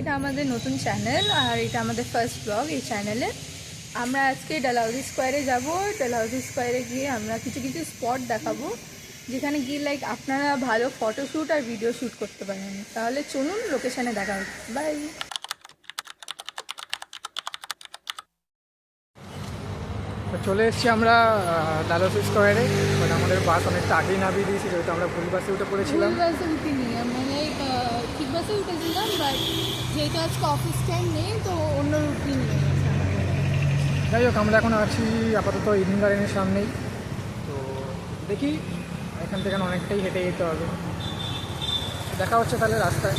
এটা আমাদের নতুন চ্যানেল আর এটা আমাদের ফার্স্ট ব্লগ এই চ্যানেলে। আমরা আজকে ডালহাউসি স্কোয়ারে যাব। ডালহাউসি স্কোয়ারে গিয়ে আমরা কিছু কিছু স্পট দেখাবো যেখানে গিয়ে লাইক আপনারা ভালো ফটোশ্যুট আর ভিডিও শ্যুট করতে পারেন। তাহলে চলুন লোকেশানে দেখা হচ্ছে। বাই। চলে এসেছি আমরা ডালহাউসি স্কোয়ারে। বাট আমাদের বাস অনেকটা আগেই নামিয়ে দিয়েছি, যেহেতু আমরা ভুল বাসে উঠে পড়েছিলাম। ভুল বাসে উঠিনি, আমরা লাইক ঠিক বাসে উঠেছিলাম, বাট যেহেতু আজকে অফিস টাইম নেই তো অন্য রুট নিয়ে গেছে। যাই হোক, আমরা এখন আছি আপাতত ইডেন গার্ডেনের সামনেই। তো দেখি এখান থেকে অনেকটাই হেঁটে যেতে হবে। দেখা হচ্ছে তাহলে রাস্তায়।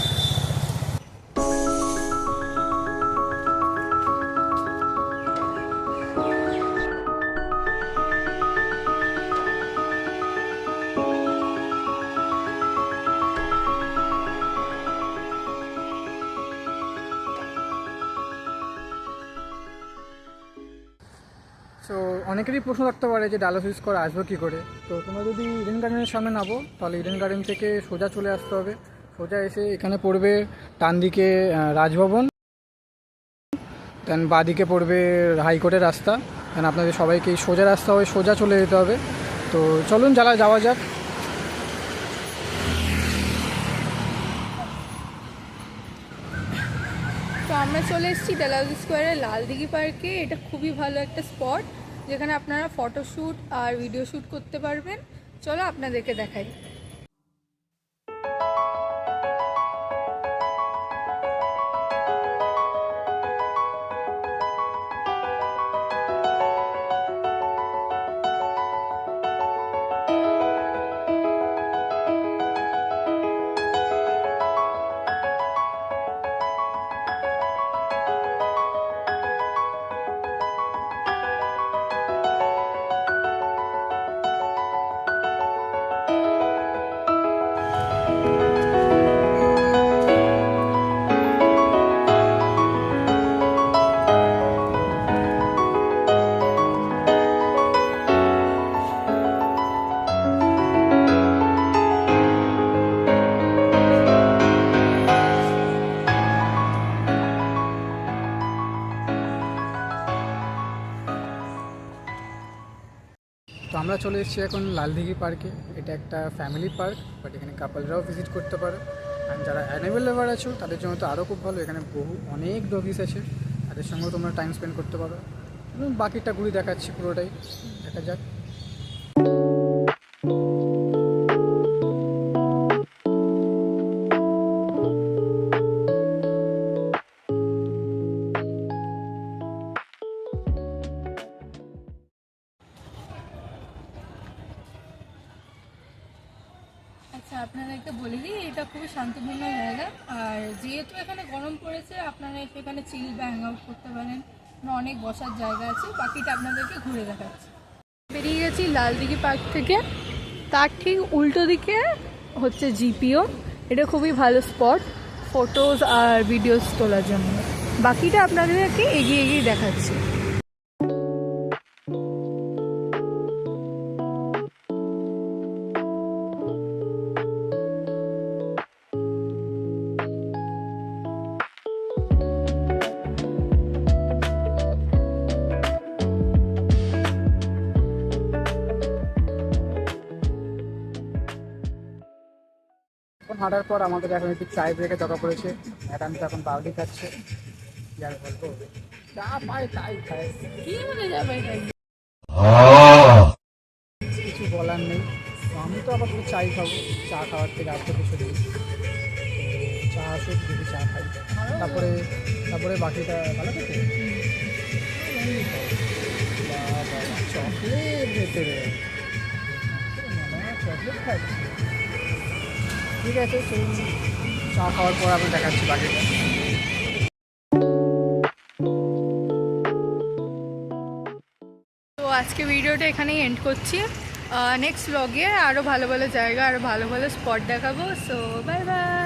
সো অনেকেরই প্রশ্ন থাকতে পারে যে ডালহাউসি স্কোয়ার আসবো কী করে। তো তোমরা যদি ইডেন গার্ডেনের সামনে নামো তাহলে ইডেন গার্ডেন থেকে সোজা চলে আসতে হবে। সোজা এসে এখানে পড়বে ডান দিকে রাজভবন, দেন বাঁদিকে পড়বে হাইকোর্টের রাস্তা। দেন আপনাদের সবাইকে এই সোজা রাস্তা হয়ে সোজা চলে যেতে হবে। তো চলুন যাওয়া যাক। তো আমরা চলে এসেছি ডালহাউসি স্কোয়ারের লালদিঘি পার্কে। এটা খুবই ভালো একটা স্পট যেখানে আপনারা ফটোশ্যুট আর ভিডিও শ্যুট করতে পারবেন। চলো আপনাদেরকে দেখাই। তো আমরা চলে এসেছি এখন লালদিঘি পার্কে। এটা একটা ফ্যামিলি পার্ক, বাট এখানে কাপলরাও ভিজিট করতে পারে। অ্যান্ড যারা অ্যানিমেল লাভার আছো তাদের জন্য তো আরও খুব ভালো। এখানে অনেক ডগিস আছে, তাদের সঙ্গেও তোমরা টাইম স্পেন্ড করতে পারো। এবং বাকিটা ঘুরি দেখাচ্ছি পুরোটাই, দেখা যাক। আচ্ছা, আপনারা একটা বলে দিই, এটা খুবই শান্তিপূর্ণ জায়গা। আর যেহেতু এখানে গরম পড়েছে আপনারা সেখানে চিল বা হ্যাং আউট করতে পারেন। অনেক বসার জায়গা আছে, বাকিটা আপনাদেরকে ঘুরে দেখাচ্ছি। বেরিয়ে গেছি লালদিঘি পার্ক থেকে। তার ঠিক উল্টো দিকে হচ্ছে জিপিও। এটা খুবই ভালো স্পট ফটোজ আর ভিডিওস তোলার জন্য। বাকিটা আপনাদেরকে এগিয়ে দেখাচ্ছি। এখন হাঁটার পর আমাদের এখন একটু চায় ব্রেকে দরকার পড়েছে। ম্যাডাম তো এখন পাউডি খাচ্ছে, কি আর বলবো, যা পায় তাই খায়, কি বলে যাবে কিছু বলার নেই। তো আমি তো আবার চাই খাবো, চা খাওয়ার থেকে আর তো কিছু নেই। তো চা আসুক, যদি চা খাই, তারপরে বাকিটা ভালো থাকে। চকলেট ভেতরে চকলেট খাচ্ছি। ঠিক আছে, সেই চা খাওয়ার পর আমি দেখাচ্ছি বাকিটা। তো আজকে ভিডিওটা এখানেই এন্ড করছি। নেক্সট ব্লগে আরও ভালো ভালো জায়গা, আরও ভালো ভালো স্পট দেখাবো। So bye bye.